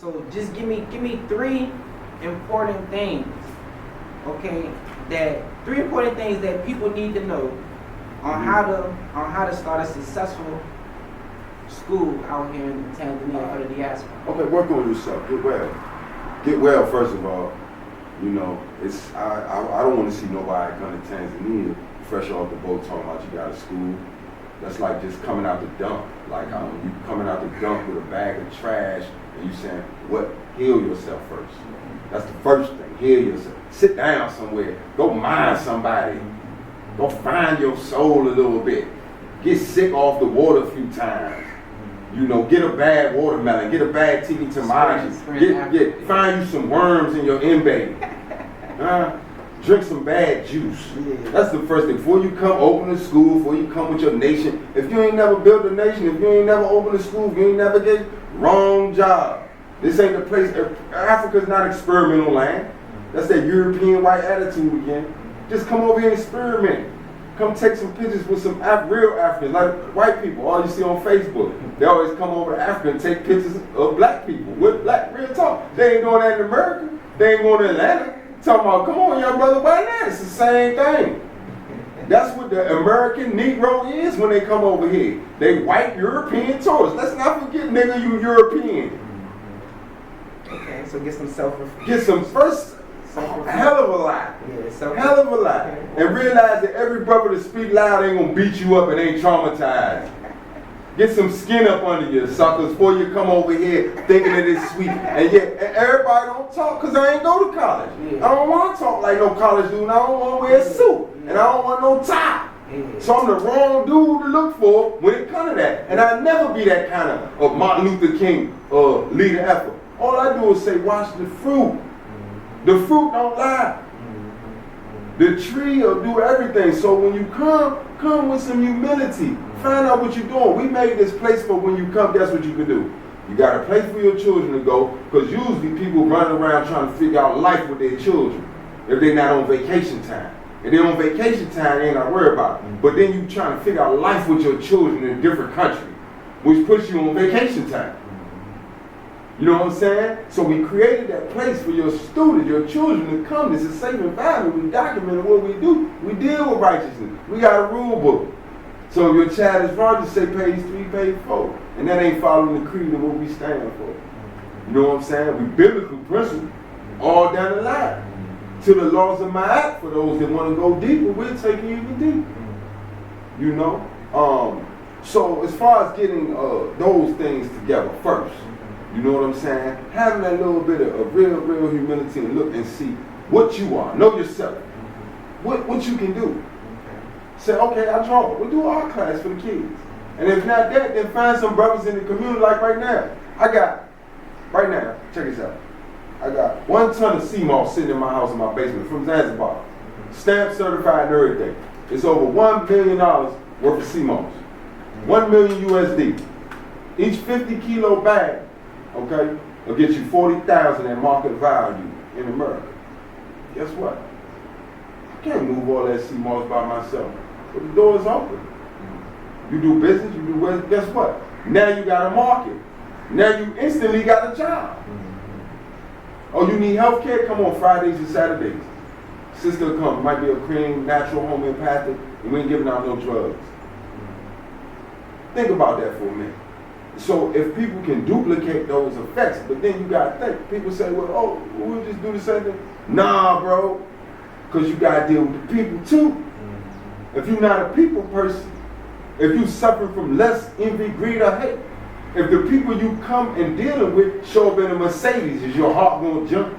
So just give me 3 important things, okay? Three important things that people need to know on how to start a successful school out here in Tanzania for the diaspora. Okay, work on yourself. Get well. Get well first of all. You know, I don't want to see nobody come to Tanzania fresh off the boat talking about you got a school. That's like just coming out the dump. Like you coming out the dump with a bag of trash and you saying, what? Heal yourself first. That's the first thing. Heal yourself. Sit down somewhere. Go mind somebody. Go find your soul a little bit. Get sick off the water a few times. You know, get a bad watermelon. Get a bad tiki tamati. Find you some worms in your embay. Drink some bad juice. Yeah. That's the first thing. Before you come open a school, before you come with your nation, if you ain't never built a nation, if you ain't never opened a school, if you ain't never get wrong job. This ain't the place. Africa's not experimental land. That's that European white attitude again. Just come over here and experiment. Come take some pictures with some real Africans, like white people, all you see on Facebook. They always come over to Africa and take pictures of black people with black real talk. They ain't doing that in America. They ain't going to Atlanta. Talking about, come on, young brother, why not? It's the same thing. That's what the American Negro is when they come over here. They white European tourists. Let's not forget, nigga, you European. Okay, so get some self-reflection. Get some first, hell of a lot. Yeah, hell of a lot. Okay. And realize that every brother that speak loud ain't gonna beat you up and ain't traumatized. Get some skin up under you, suckers, before you come over here thinking that it's sweet. And yet, everybody don't talk because I ain't go to college. Yeah. I don't want to talk like no college dude, and I don't want to wear a suit, and I don't want no tie. Yeah. So I'm the wrong dude to look for when it comes to that. And I'll never be that kind of Martin Luther King leader effort. All I do is say, watch the fruit. The fruit don't lie. The tree will do everything. So when you come with some humility. Find out what you're doing. We made this place for when you come, that's what you can do. You got a place for your children to go, because usually people run around trying to figure out life with their children if they're not on vacation time. If they're on vacation time, they ain't got to worry about it. But then you trying to figure out life with your children in a different country, which puts you on vacation time. You know what I'm saying? So we created that place for your students, your children to come. It's a safe environment. We documented what we do. We deal with righteousness. We got a rule book. So if your child is wrong, just say page 3, page 4. And that ain't following the creed of what we stand for. You know what I'm saying? We biblical principles all down the line. To the laws of my act, for those that want to go deeper, we'll take you even deeper. You know? So as far as getting those things together first, you know what I'm saying? Having that little bit of real humility and look and see what you are. Know yourself. What you can do. Say, okay, I draw. We'll do our class for the kids. And if not that, then find some brothers in the community like right now. Right now, check this out. I got 1 ton of sea moss sitting in my house in my basement from Zanzibar. Stamp certified and everything. It's over $1 million worth of sea moss. 1 million USD. Each 50 kilo bag, okay, will get you $40,000 in market value in America. Guess what? I can't move all that sea moss by myself. But the door is open. You do business, you do business, guess what? Now you got a market. Now you instantly got a job. Oh, you need health care? Come on Fridays and Saturdays. Sister come, might be a cream, natural, homeopathic, and we ain't giving out no drugs. Think about that for a minute. So if people can duplicate those effects, but then you got to think. People say, well, we'll just do the same thing. Nah, bro, because you got to deal with the people too. If you're not a people person, if you suffer from less envy, greed, or hate, if the people you come and dealing with show up in a Mercedes, is your heart going to jump?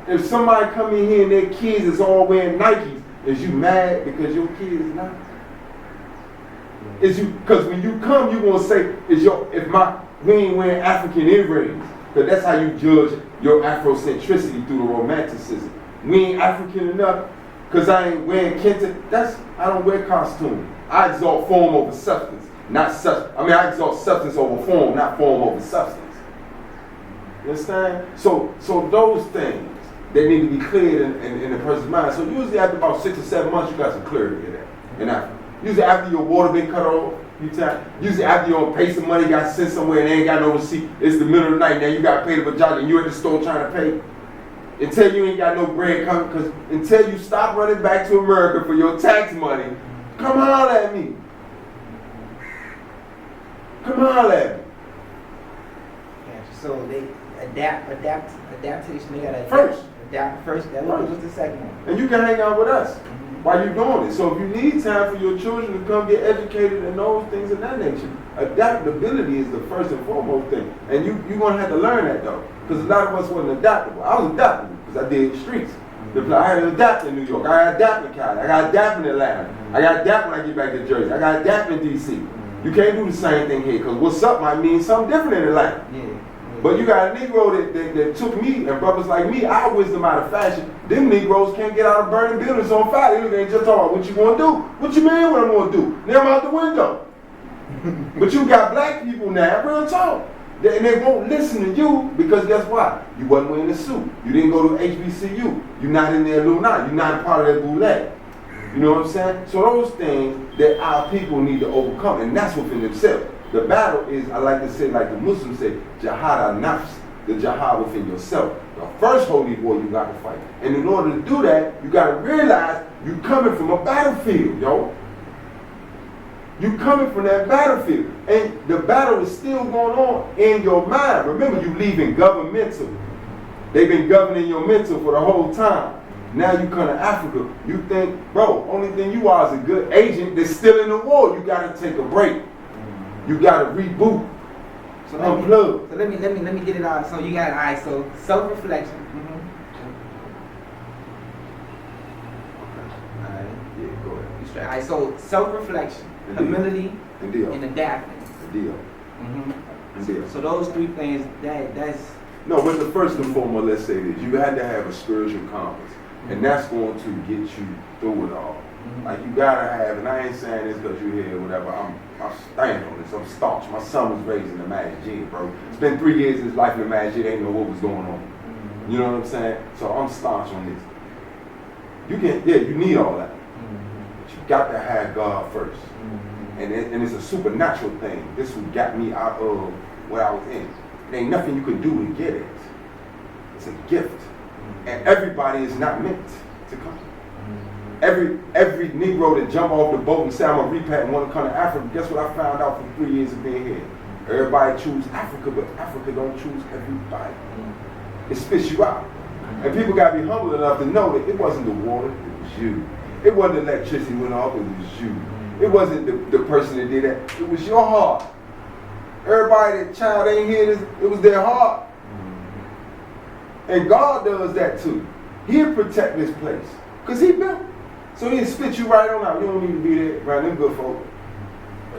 If somebody come in here and their kids is all wearing Nikes, is you mad because your kid is not? Is you, because when you come, you're going to say, we ain't wearing African earrings. Because that's how you judge your Afrocentricity through the romanticism. We ain't African enough. Because I ain't wearing kente, I don't wear costume. I exalt form over substance, I exalt substance over form, not form over substance. You understand? So those things, they need to be cleared in the person's mind. So usually after about 6 or 7 months, you got some clarity in that. In Africa. Usually after your water been cut off, few times. Usually after you don't pay some money, you got sent somewhere and they ain't got no receipt. It's the middle of the night, now you got to pay the bajaj and you at the store trying to pay. Until you ain't got no bread coming, because until you stop running back to America for your tax money, come holler at me. Come holler at me. So they adaptation, they gotta First. adapt first, that was the second one. And you can hang out with us while you're doing it. So if you need time for your children to come get educated and those things of that nature, adaptability is the first and foremost thing. And you're going to have to learn that though. Because a lot of us wasn't adaptable. I was adaptable because I did streets. I had to adapt in New York. I got to adapt in Cali. I got to adapt in Atlanta. I got to adapt when I get back to Jersey. I got to adapt in D.C. You can't do the same thing here because what's up might mean something different in Atlanta. Yeah. But you got a Negro that took me and brothers like me, our wisdom out of fashion. Them Negroes can't get out of burning buildings on fire. They just talk about what you going to do. What you mean what I'm going to do? Now I'm out the window. But you got black people now, real talk. And they won't listen to you because guess what? You wasn't wearing a suit. You didn't go to HBCU. You're not in the Illuminati. You're not a part of that boule. You know what I'm saying? So those things that our people need to overcome, and that's within themselves. The battle is, I like to say, like the Muslims say, jihad al-nafs, the jihad within yourself. The first holy war you got to fight. And in order to do that, you got to realize you coming from a battlefield, yo. You coming from that battlefield. And the battle is still going on in your mind. Remember, you leaving governmental. They've been governing your mental for the whole time. Now you come to Africa, you think, bro, only thing you are is a good agent that's still in the war. You got to take a break. You got to reboot. So let me get it out. So you got, all right, so self-reflection. All right. Yeah, go ahead. All right, so self-reflection, humility, and adapting. So those three things, that's... No, but the first and foremost, let's say this. You had to have a spiritual compass. And that's going to get you through it all. Like you gotta have, and I ain't saying this because you're here or whatever, I stand on this, I'm staunch. My son was raised in the Masjid, bro. Spent 3 years of his life in the Masjid, ain't know what was going on. You know what I'm saying? So I'm staunch on this. You can, yeah, you need all that. But you got to have God first. And it's a supernatural thing. This is what got me out of what I was in. There ain't nothing you can do to get it. It's a gift. And everybody is not meant to come. Every Negro that jump off the boat and say I'm a repat and want to come to Africa, guess what I found out for 3 years of being here? Everybody choose Africa, but Africa don't choose everybody. It spits you out. And people got to be humble enough to know that it wasn't the water, it was you. It wasn't the electricity went off, it was you. It wasn't the person that did that, it was your heart. Everybody, that child ain't here, it was their heart. And God does that too. He'll protect this place. Because he built it. So he'll spit you right on out. You don't need to be there around them good folk.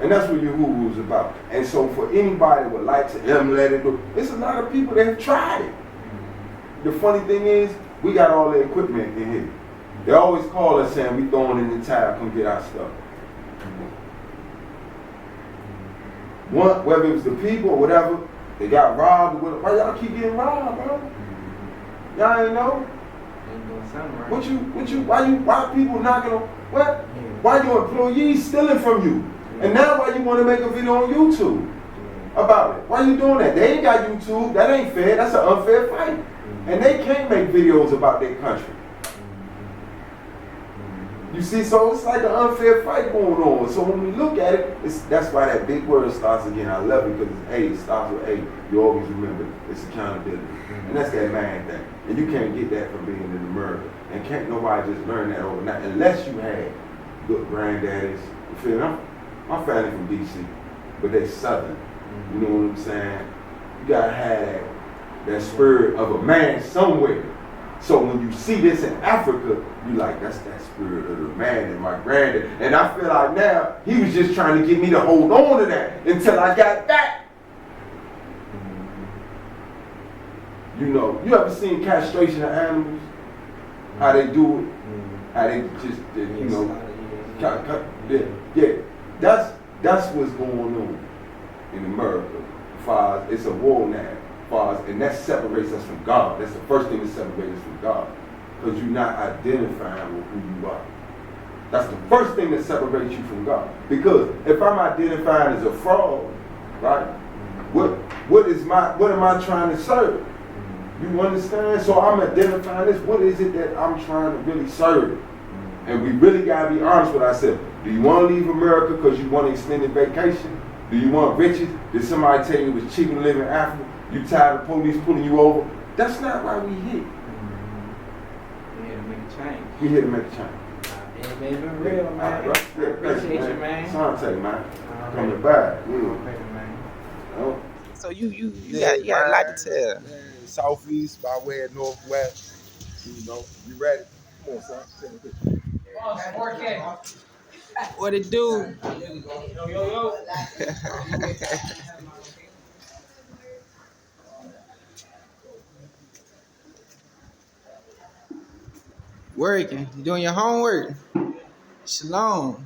And that's what Uhuru is about. And so for anybody that would like to emulate it, it's a lot of people that have tried it. The funny thing is, we got all the equipment in here. They always call us saying we throwing in the towel, come get our stuff. Whether it was the people or whatever, they got robbed. Why y'all keep getting robbed, bro? Y'all ain't know? Why people knocking on, what? Why your employees stealing from you? And now why you want to make a video on YouTube about it? Why you doing that? They ain't got YouTube. That ain't fair. That's an unfair fight. And they can't make videos about their country. You see, so it's like an unfair fight going on. So when we look at it, that's why that big word starts again. I love it because it starts with A. You always remember it's accountability. And that's that man thing. And you can't get that from being in America. And can't nobody just learn that overnight unless you had good granddaddies. You feel me? My family from DC, but they Southern. You know what I'm saying? You gotta have that spirit of a man somewhere. So when you see this in Africa, you like, that's that spirit of the man and my granddad. And I feel like now, he was just trying to get me to hold on to that until I got that. You know, you ever seen castration of animals? How they do it? How they just, you know, yeah. That's what's going on in America. It's a war now. And that separates us from God. That's the first thing that separates us from God. Because you're not identifying with who you are. That's the first thing that separates you from God. Because if I'm identified as a fraud, right? What am I trying to serve? You understand? So I'm identifying this. What is it that I'm trying to really serve? And we really gotta be honest with ourselves. Do you want to leave America because you want an extended vacation? Do you want riches? Did somebody tell you it was cheaper to live in Africa? You tired of police pulling you over? That's not why we here. We here to make a change. We here to make a change. Yeah, man, been real, man. Right. I appreciate you, man. Sante, man. Alright. Coming back. Yeah. Okay, man. Oh. So you got a lot to tell. Man, southeast by way of northwest. You know, you ready? Come on, son. What it do? Working. You doing your homework? Shalom.